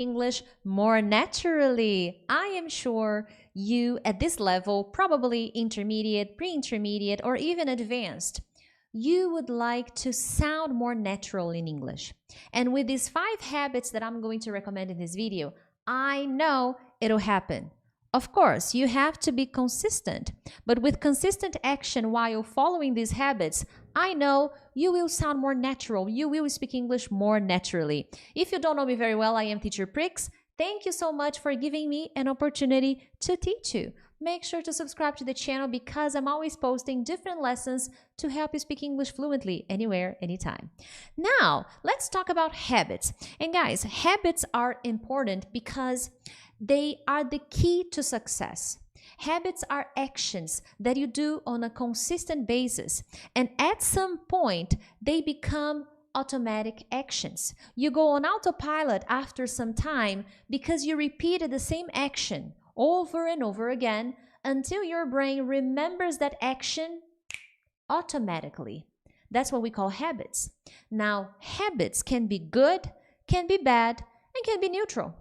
English more naturally. I am sure you at this level, probably intermediate, pre-intermediate, or even advanced, you would like to sound more natural in English. And with these 5 habits that I'm going to recommend in this video, I know it'll happen. Of course, you have to be consistent, but with consistent action while following these habits, I know you will sound more natural. You will speak English more naturally. If you don't know me very well, I am Teacher Prix. Thank you so much for giving me an opportunity to teach you. Make sure to subscribe to the channel because I'm always posting different lessons to help you speak English fluently anywhere, anytime. Now, let's talk about habits. And guys, habits are important because they are the key to success. Habits are actions that you do on a consistent basis, and at some point, they become automatic actions. You go on autopilot after some time because you repeated the same action over and over again until your brain remembers that action automatically. That's what we call habits. Now, habits can be good, can be bad, and can be neutral.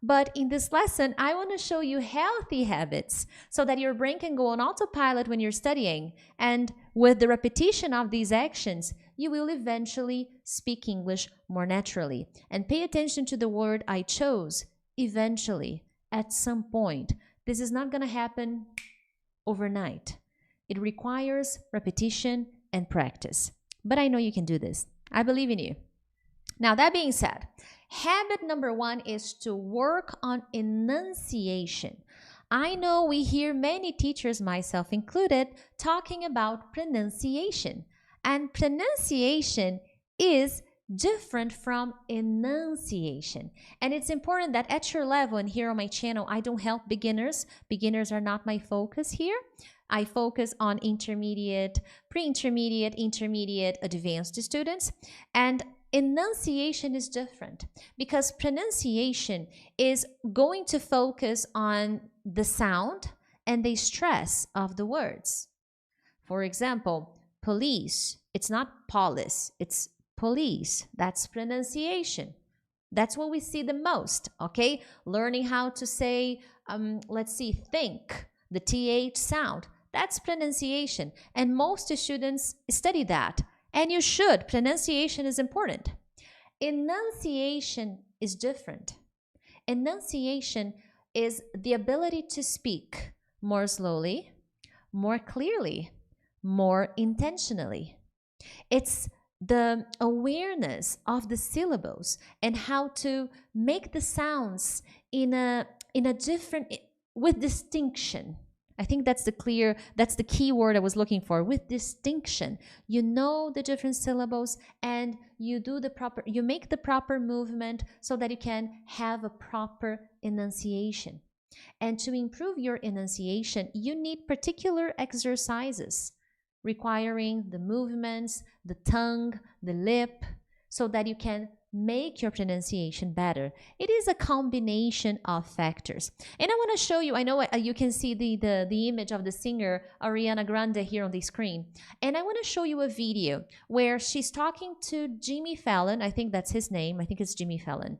But in this lesson, I want to show you healthy habits so that your brain can go on autopilot when you're studying. And with the repetition of these actions, you will eventually speak English more naturally. And pay attention to the word I chose, eventually, at some point. This is not going to happen overnight. It requires repetition and practice. But I know you can do this. I believe in you. Now, that being said, habit number 1 is to work on enunciation. I know we hear many teachers, myself included, talking about pronunciation. And pronunciation is different from enunciation. And it's important that at your level and here on my channel, I don't help beginners. Beginners are not my focus here. I focus on intermediate, pre-intermediate, intermediate, advanced students. And enunciation is different because pronunciation is going to focus on the sound and the stress of the words. For example, police, it's not police, it's police. That's pronunciation. That's what we see the most, okay? Learning how to say, let's see, think, the TH sound. That's pronunciation. And most students study that. And you should. Pronunciation is important. Enunciation is different. Enunciation is the ability to speak more slowly, more clearly, more intentionally. It's the awareness of the syllables and how to make the sounds in a different, with distinction. I think that's the key word I was looking for, with distinction. You know the different syllables and you make the proper movement so that you can have a proper enunciation. And to improve your enunciation, you need particular exercises requiring the movements, the tongue, the lip, so that you can make your pronunciation better. It is a combination of factors. And I want to show you, I know you can see the image of the singer Ariana Grande here on the screen. And I want to show you a video where she's talking to Jimmy Fallon. I think that's his name. I think it's Jimmy Fallon.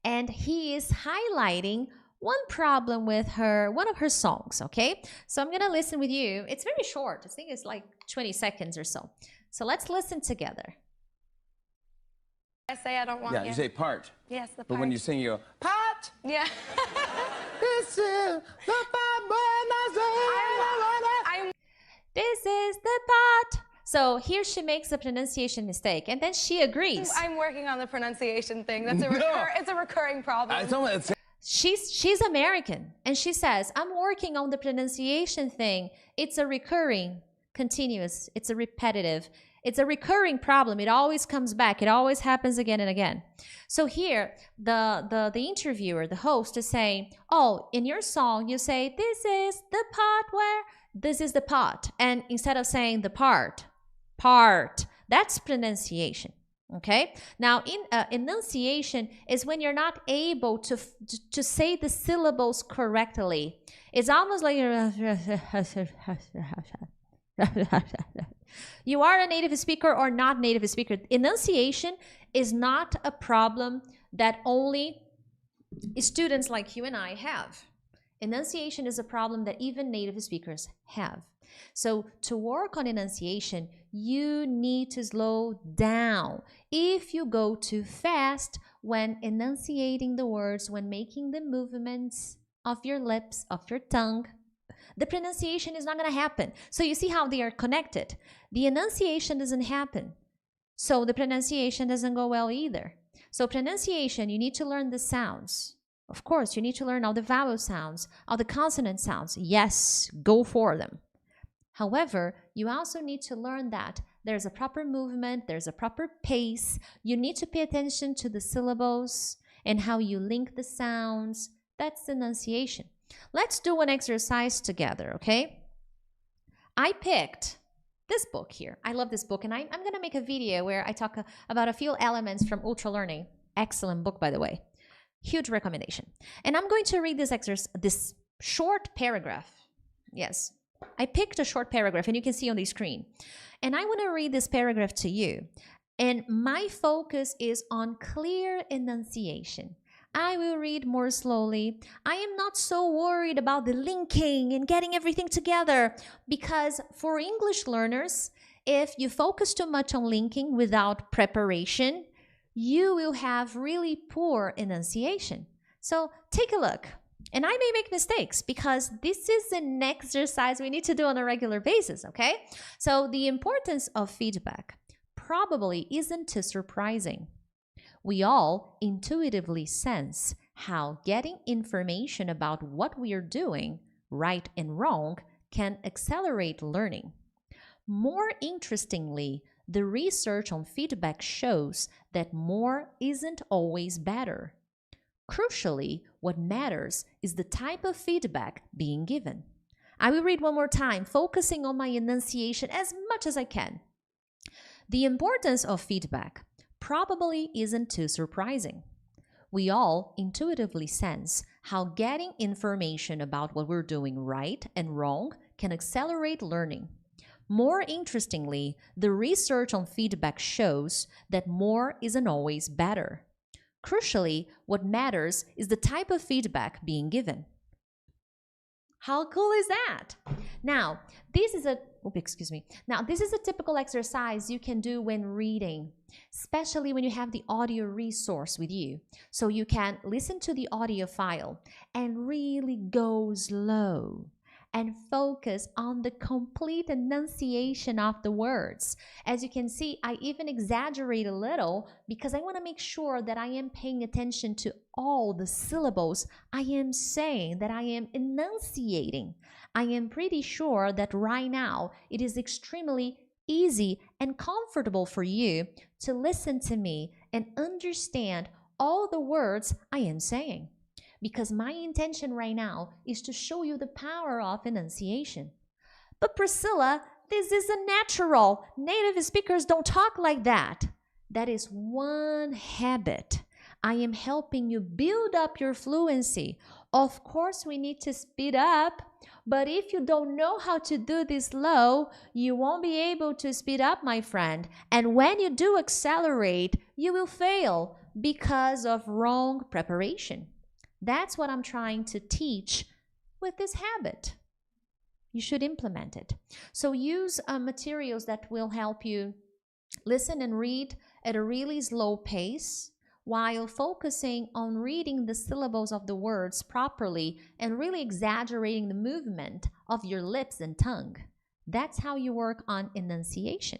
And he is highlighting one problem with one of her songs, okay? So I'm going to listen with you. It's very short. I think it's like 20 seconds or so. So let's listen together. I say I don't want you say part. Yes, the part. But when you sing, you go, part! Yeah. This is the part when I say This is the part. So here she makes a pronunciation mistake, and then she agrees. I'm working on the pronunciation thing. That's it's a recurring problem. She's American, and she says, I'm working on the pronunciation thing. It's a recurring, continuous, it's a repetitive. It's a recurring problem. It always comes back. It always happens again and again. So here, the interviewer, the host is saying, oh, in your song, you say, this is the part where, this is the part. And instead of saying the part, that's pronunciation. Okay? Now, enunciation is when you're not able to say the syllables correctly. It's almost like you are a native speaker or not native speaker. Enunciation is not a problem that only students like you and I have. Enunciation is a problem that even native speakers have. So to work on enunciation, you need to slow down. If you go too fast when enunciating the words, when making the movements of your lips, of your tongue, the pronunciation is not going to happen. So you see how they are connected. The enunciation doesn't happen, so the pronunciation doesn't go well either. So pronunciation, you need to learn the sounds. Of course, you need to learn all the vowel sounds, all the consonant sounds. Yes, go for them. However, you also need to learn that there's a proper movement, there's a proper pace. You need to pay attention to the syllables and how you link the sounds. That's enunciation. Let's do an exercise together, okay? I picked this book here. I love this book, and I'm going to make a video where I talk about a few elements from Ultra Learning. Excellent book, by the way. Huge recommendation. And I'm going to read this short paragraph. Yes, I picked a short paragraph, and you can see on the screen. And I want to read this paragraph to you. And my focus is on clear enunciation. I will read more slowly. I am not so worried about the linking and getting everything together, because for English learners, if you focus too much on linking without preparation, you will have really poor enunciation. So take a look. And I may make mistakes because this is an exercise we need to do on a regular basis, okay? So the importance of feedback probably isn't too surprising. We all intuitively sense how getting information about what we are doing, right and wrong, can accelerate learning. More interestingly, the research on feedback shows that more isn't always better. Crucially, what matters is the type of feedback being given. I will read one more time, focusing on my enunciation as much as I can. The importance of feedback probably isn't too surprising. We all intuitively sense how getting information about what we're doing right and wrong can accelerate learning. More interestingly, the research on feedback shows that more isn't always better. Crucially, what matters is the type of feedback being given. How cool is that? Now, this is a typical exercise you can do when reading, especially when you have the audio resource with you. So you can listen to the audio file and really go slow and focus on the complete enunciation of the words. As you can see, I even exaggerate a little because I want to make sure that I am paying attention to all the syllables I am saying, that I am enunciating. I am pretty sure that right now it is extremely easy and comfortable for you to listen to me and understand all the words I am saying, because my intention right now is to show you the power of enunciation. But Priscilla, this isn't natural. Native speakers don't talk like that. That is one habit. I am helping you build up your fluency. Of course, we need to speed up, but if you don't know how to do this slow, you won't be able to speed up, my friend. And when you do accelerate, you will fail because of wrong preparation. That's what I'm trying to teach with this habit. You should implement it. So use materials that will help you listen and read at a really slow pace while focusing on reading the syllables of the words properly and really exaggerating the movement of your lips and tongue. That's how you work on enunciation.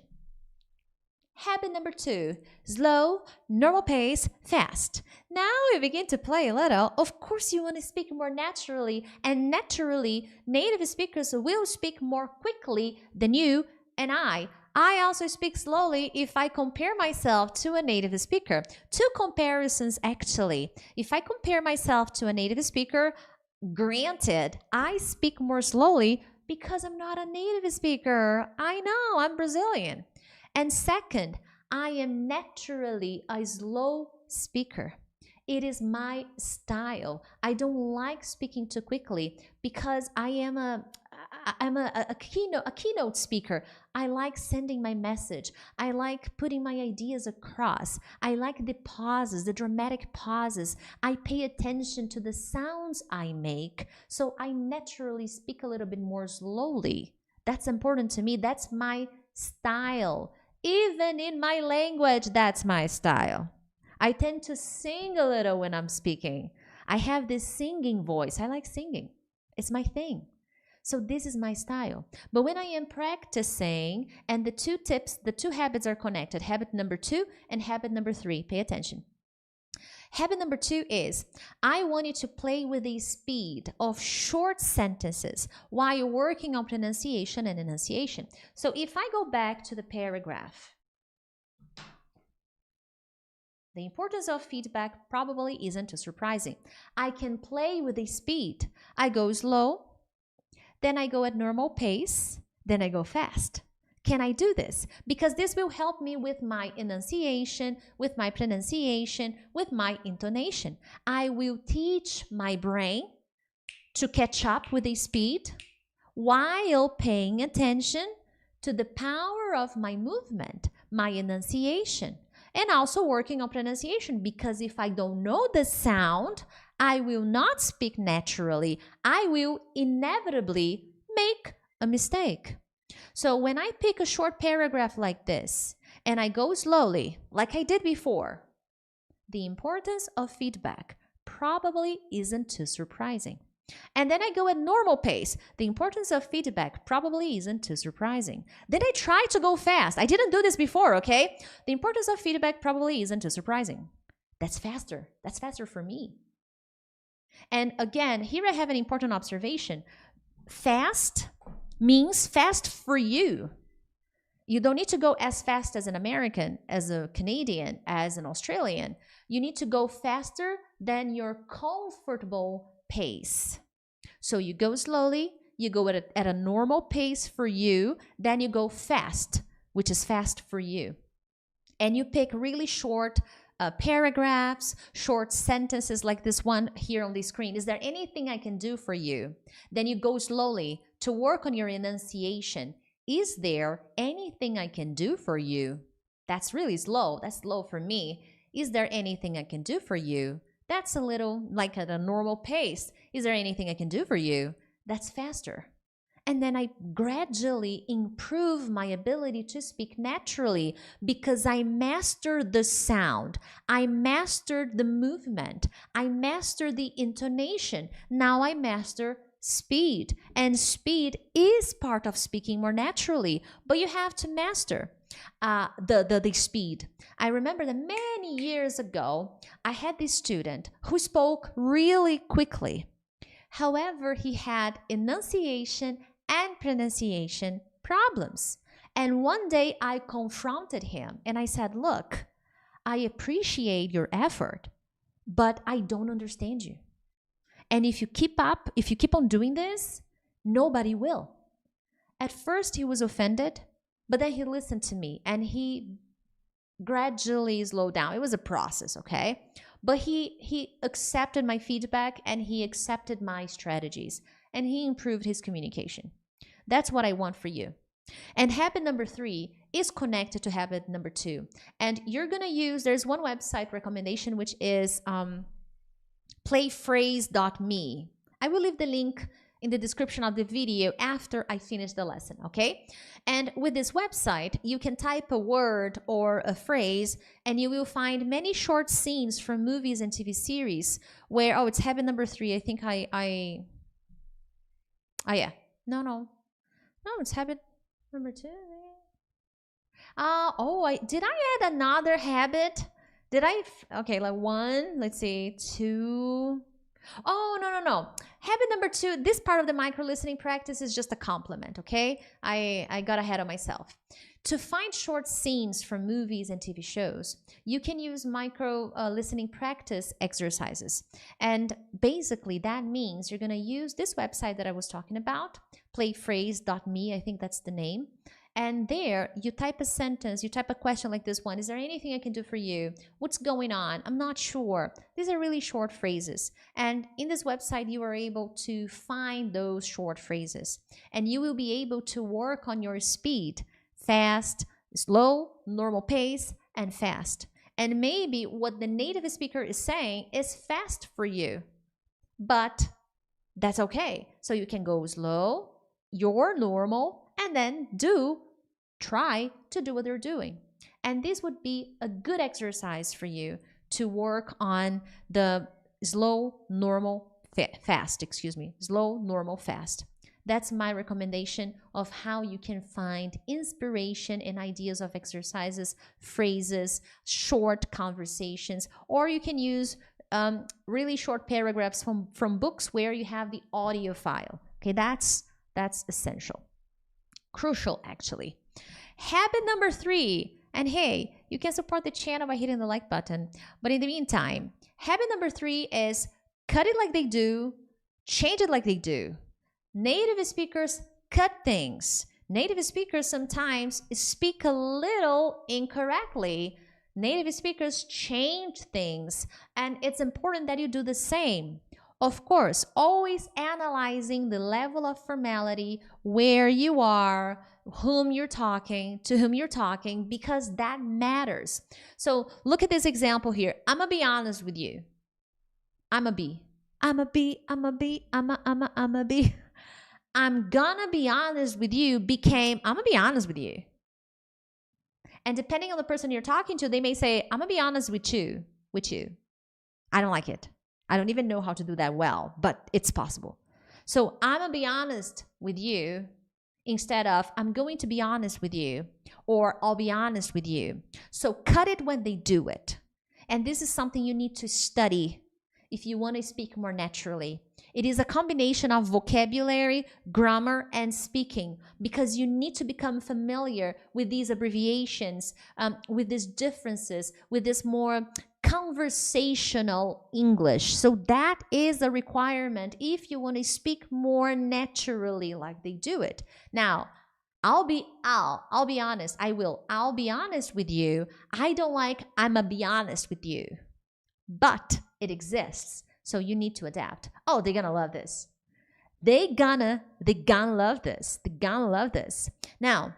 Habit number 2, slow, normal pace, fast. Now we begin to play a little. Of course, you want to speak more naturally, and naturally, native speakers will speak more quickly than you and I. I also speak slowly if I compare myself to a native speaker. Two comparisons, actually. If I compare myself to a native speaker, granted, I speak more slowly because I'm not a native speaker. I know, I'm Brazilian. And second, I am naturally a slow speaker. It is my style. I don't like speaking too quickly because I I'm a keynote speaker. I like sending my message. I like putting my ideas across. I like the pauses, the dramatic pauses. I pay attention to the sounds I make, so I naturally speak a little bit more slowly. That's important to me. That's my style. Even in my language, that's my style. I tend to sing a little when I'm speaking. I have this singing voice. I like singing. It's my thing. So this is my style. But when I am practicing, and the two tips, the two habits are connected, habit number 2 and habit number 3, pay attention. Habit number 2 is, I want you to play with the speed of short sentences while you're working on pronunciation and enunciation. So if I go back to the paragraph, the importance of feedback probably isn't too surprising. I can play with the speed. I go slow, then I go at normal pace, then I go fast. Can I do this? Because this will help me with my enunciation, with my pronunciation, with my intonation. I will teach my brain to catch up with the speed while paying attention to the power of my movement, my enunciation, and also working on pronunciation, because if I don't know the sound, I will not speak naturally. I will inevitably make a mistake. So when I pick a short paragraph like this and I go slowly, like I did before, the importance of feedback probably isn't too surprising. And then I go at normal pace. The importance of feedback probably isn't too surprising. Then I try to go fast. I didn't do this before, okay? The importance of feedback probably isn't too surprising. That's faster. That's faster for me. And again, here I have an important observation. Fast means fast for you. You don't need to go as fast as an American, as a Canadian, as an Australian. You need to go faster than your comfortable pace. So you go slowly, you go at a normal pace for you, then you go fast, which is fast for you. And you pick really short paragraphs, short sentences like this one here on the screen. Is there anything I can do for you? Then you go slowly to work on your enunciation. Is there anything I can do for you? That's really slow. That's slow for me. Is there anything I can do for you? That's a little like at a normal pace. Is there anything I can do for you? That's faster. And then I gradually improve my ability to speak naturally because I mastered the sound. I mastered the movement. I mastered the intonation. Now I master speed. And speed is part of speaking more naturally, but you have to master the speed. I remember that many years ago, I had this student who spoke really quickly. However, he had enunciation and pronunciation problems. And one day I confronted him and I said, look, I appreciate your effort, but I don't understand you. And if you keep on doing this, nobody will. At first he was offended, but then he listened to me and he gradually slowed down. It was a process, okay? But he accepted my feedback and he accepted my strategies and he improved his communication. That's what I want for you. And habit number 3 is connected to habit number 2. And you're going to use, there's one website recommendation, which is playphrase.me. I will leave the link in the description of the video after I finish the lesson, okay? And with this website, you can type a word or a phrase and you will find many short scenes from movies and TV series where, oh, it's habit number 3. I think No, it's habit number 2. Did I add another habit? Okay, like 1, let's see, 2. Oh, no. Habit number 2, this part of the micro-listening practice is just a compliment, okay? I got ahead of myself. To find short scenes from movies and TV shows, you can use micro-listening practice exercises. And basically, that means you're going to use this website that I was talking about, playphrase.me, I think that's the name. And there you type a sentence, you type a question like this one. Is there anything I can do for you? What's going on? I'm not sure. These are really short phrases. And in this website, you are able to find those short phrases. And you will be able to work on your speed, fast, slow, normal pace, and fast. And maybe what the native speaker is saying is fast for you, but that's okay. So you can go slow, your normal, and then try to do what they're doing. And this would be a good exercise for you to work on the slow, normal, fast, slow, normal, fast. That's my recommendation of how you can find inspiration and ideas of exercises, phrases, short conversations, or you can use really short paragraphs from books where you have the audio file. Okay, that's essential. Crucial, actually. Habit number 3, and hey, you can support the channel by hitting the like button. But in the meantime, habit number 3 is cut it like they do, change it like they do. Native speakers cut things. Native speakers sometimes speak a little incorrectly. Native speakers change things, and it's important that you do the same. Of course, always analyzing the level of formality, where you are, to whom you're talking, because that matters. So look at this example here. I'm gonna be honest with you. I'm gonna be honest with you became I'm gonna be honest with you. And depending on the person you're talking to, they may say, I'm gonna be honest with you. I don't like it. I don't even know how to do that well, but it's possible. So I'm gonna be honest with you instead of I'm going to be honest with you, or I'll be honest with you. So cut it when they do it. And this is something you need to study if you want to speak more naturally. It is a combination of vocabulary, grammar, and speaking, because you need to become familiar with these abbreviations, with these differences, with this more conversational English. So that is a requirement if you want to speak more naturally like they do it. Now, I'll be honest. I'll be honest with you. I don't like I'ma be honest with you. But it exists. So you need to adapt. Oh, they're gonna love this. They're gonna love this. They're gonna love this. Now,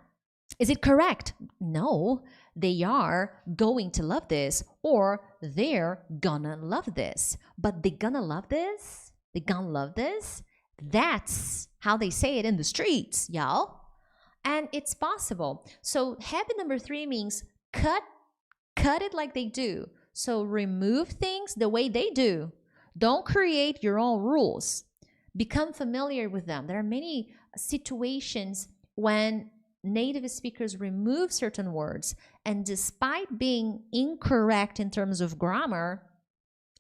is it correct? No, they are going to love this, or they're gonna love this. But they're gonna love this? They're gonna love this? That's how they say it in the streets, y'all. And it's possible. So habit number 3 means cut it like they do. So remove things the way they do. Don't create your own rules. Become familiar with them. There are many situations when native speakers remove certain words, and despite being incorrect in terms of grammar,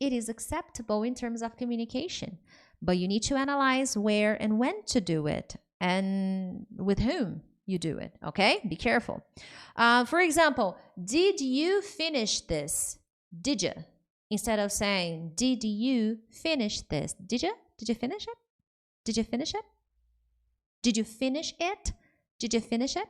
it is acceptable in terms of communication. But you need to analyze where and when to do it, and with whom you do it, okay? Be careful. For example, did you finish this? Did you? Instead of saying, did you finish this? Did you? Did you finish it? Did you finish it? Did you finish it? Did you finish it?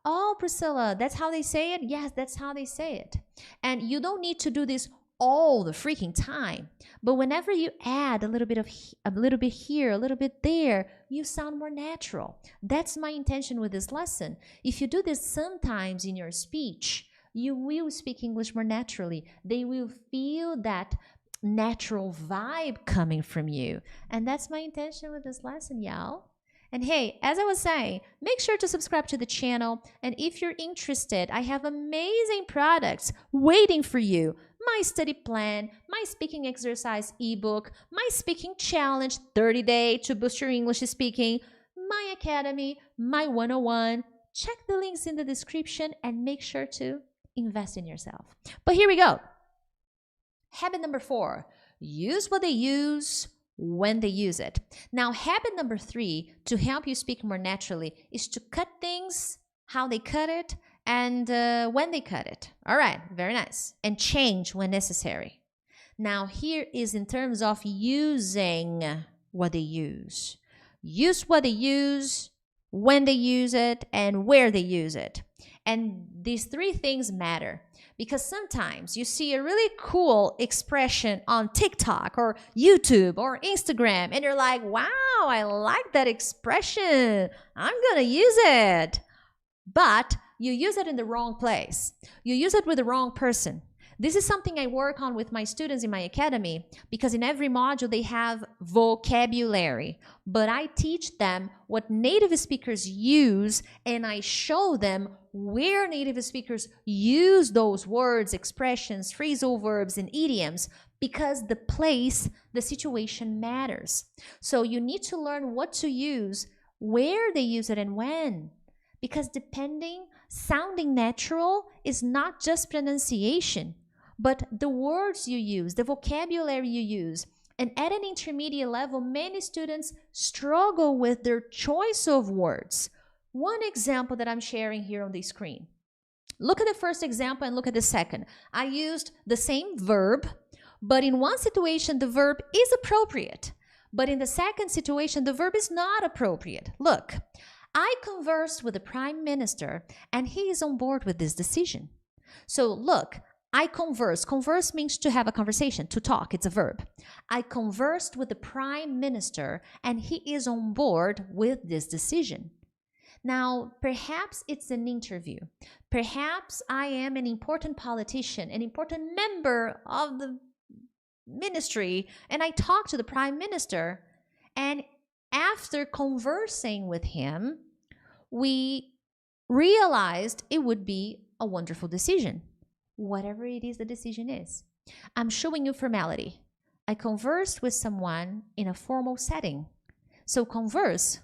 Oh, Priscilla, that's how they say it? Yes, that's how they say it. And you don't need to do this all the freaking time. But whenever you add a little bit here, a little bit there, you sound more natural. That's my intention with this lesson. If you do this sometimes in your speech, you will speak English more naturally. They will feel that natural vibe coming from you. And that's my intention with this lesson, y'all. And hey, as I was saying, make sure to subscribe to the channel. And if you're interested, I have amazing products waiting for you. My study plan, my speaking exercise ebook, my speaking challenge 30-day to boost your English speaking, my academy, my 101. Check the links in the description and make sure to invest in yourself. But here we go. Habit number 4, use what they use when they use it. Now, habit number 3, to help you speak more naturally, is to cut things how they cut it and when they cut it. All right, very nice. And change when necessary. Now, here is in terms of using what they use. Use what they use when they use it, and where they use it. And these three things matter because sometimes you see a really cool expression on TikTok or YouTube or Instagram, and you're like, wow, I like that expression. I'm going to use it. But you use it in the wrong place. You use it with the wrong person. This is something I work on with my students in my academy because in every module they have vocabulary, but I teach them what native speakers use and I show them where native speakers use those words, expressions, phrasal verbs, and idioms because the place, the situation matters. So you need to learn what to use, where they use it, and when. Because sounding natural is not just pronunciation, but the words you use, the vocabulary you use. And at an intermediate level, many students struggle with their choice of words. One example that I'm sharing here on the screen. Look at the first example and look at the second. I used the same verb, but in one situation, the verb is appropriate. But in the second situation, the verb is not appropriate. Look, I conversed with the Prime Minister, and he is on board with this decision. So look, I converse. Converse means to have a conversation, to talk. It's a verb. I conversed with the Prime Minister, and he is on board with this decision. Now, perhaps it's an interview. Perhaps I am an important politician, an important member of the ministry, and I talk to the Prime Minister, and after conversing with him, we realized it would be a wonderful decision. Whatever it is the decision is. I'm showing you formality. I conversed with someone in a formal setting. So converse,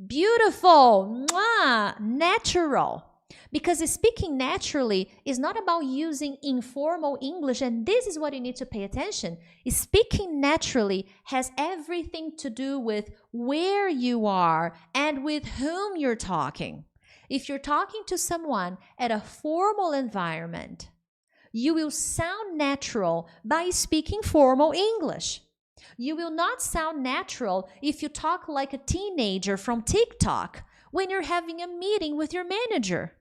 beautiful, mwah, natural. Because speaking naturally is not about using informal English, and this is what you need to pay attention. Speaking naturally has everything to do with where you are and with whom you're talking. If you're talking to someone at a formal environment, you will sound natural by speaking formal English. You will not sound natural if you talk like a teenager from TikTok when you're having a meeting with your manager.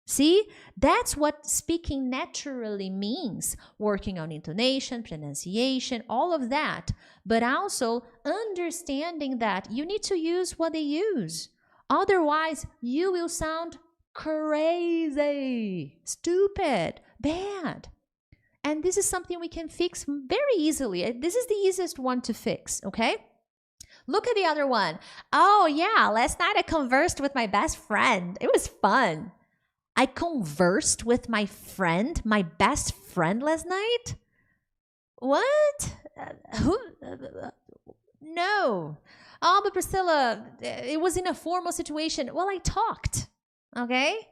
See, that's what speaking naturally means. Working on intonation, pronunciation, all of that. But also understanding that you need to use what they use. Otherwise, you will sound crazy, stupid, bad. And this is something we can fix very easily. This is the easiest one to fix, okay? Look at the other one. Oh, yeah, last night I conversed with my best friend. It was fun. I conversed with my friend, my best friend last night? What? Who? No. Oh, but Priscilla, it was in a formal situation. Well, I talked, okay?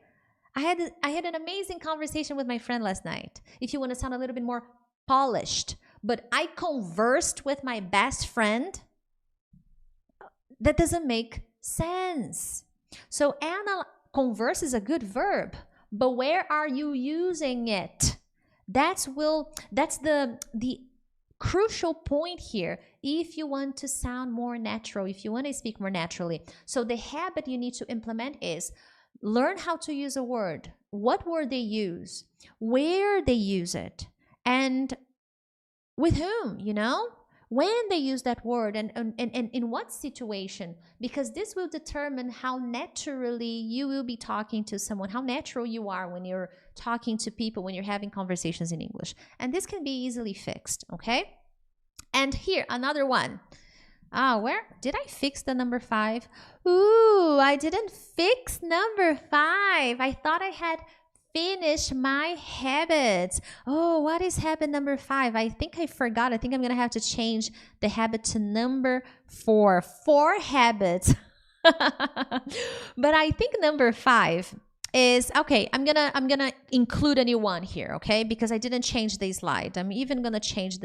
I had an amazing conversation with my friend last night. If you want to sound a little bit more polished. But I conversed with my best friend. That doesn't make sense. So converse is a good verb, but where are you using it? That's the crucial point here if you want to sound more natural, if you want to speak more naturally. So the habit you need to implement is learn how to use a word, what word they use, where they use it, and with whom, when they use that word and in what situation, because this will determine how naturally you will be talking to someone, how natural you are when you're talking to people, when you're having conversations in English. And this can be easily fixed, okay? And here, another one. Where did I fix the number 5? Ooh, I didn't fix number 5. I thought I had finished my habits. Oh, what is habit number 5? I think I forgot. I think I'm gonna have to change the habit to number 4. 4 habits. But I think number 5 is okay. I'm gonna include a new one here, okay? Because I didn't change the slide. I'm even gonna take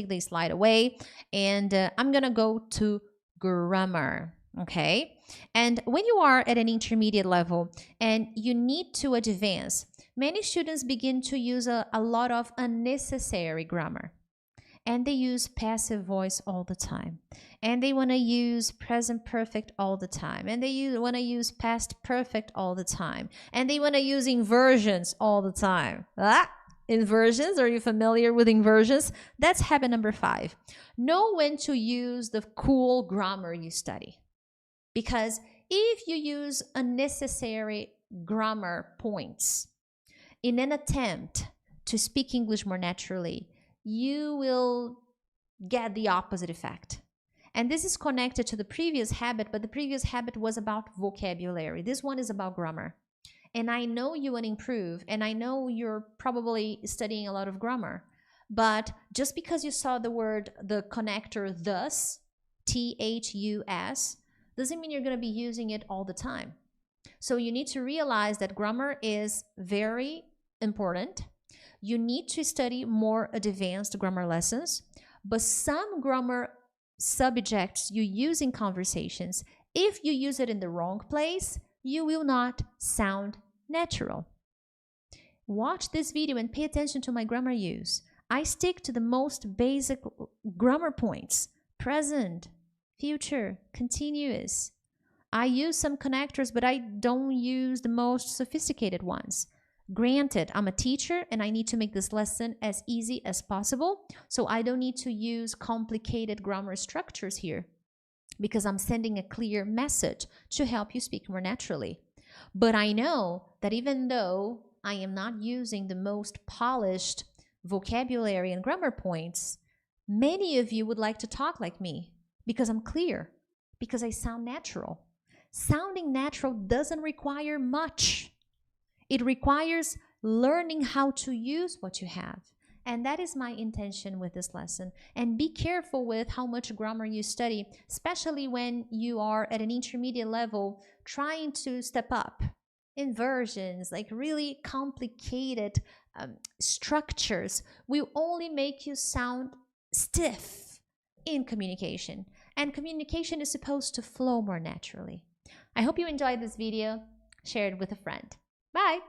the slide away, and I'm gonna go to grammar. Okay, and when you are at an intermediate level and you need to advance, many students begin to use a lot of unnecessary grammar. and they use passive voice all the time, and they want to use present perfect all the time, and they want to use past perfect all the time, and they want to use inversions all the time. Inversions, are you familiar with inversions? That's habit number 5. Know when to use the cool grammar you study. Because if you use unnecessary grammar points in an attempt to speak English more naturally, you will get the opposite effect. And this is connected to the previous habit, but the previous habit was about vocabulary. This one is about grammar. And I know you want to improve, and I know you're probably studying a lot of grammar, but just because you saw the connector thus, THUS, doesn't mean you're going to be using it all the time. So you need to realize that grammar is very important. You need to study more advanced grammar lessons, but some grammar subjects you use in conversations, if you use it in the wrong place, you will not sound natural. Watch this video and pay attention to my grammar use. I stick to the most basic grammar points: present, future, continuous. I use some connectors, but I don't use the most sophisticated ones. Granted, I'm a teacher and I need to make this lesson as easy as possible, so I don't need to use complicated grammar structures here, because I'm sending a clear message to help you speak more naturally. But I know that even though I am not using the most polished vocabulary and grammar points, many of you would like to talk like me because I'm clear, because I sound natural. Sounding natural doesn't require much. It requires learning how to use what you have. And that is my intention with this lesson. And be careful with how much grammar you study, especially when you are at an intermediate level trying to step up. Inversions, like really complicated structures, will only make you sound stiff in communication. And communication is supposed to flow more naturally. I hope you enjoyed this video. Share it with a friend. Bye!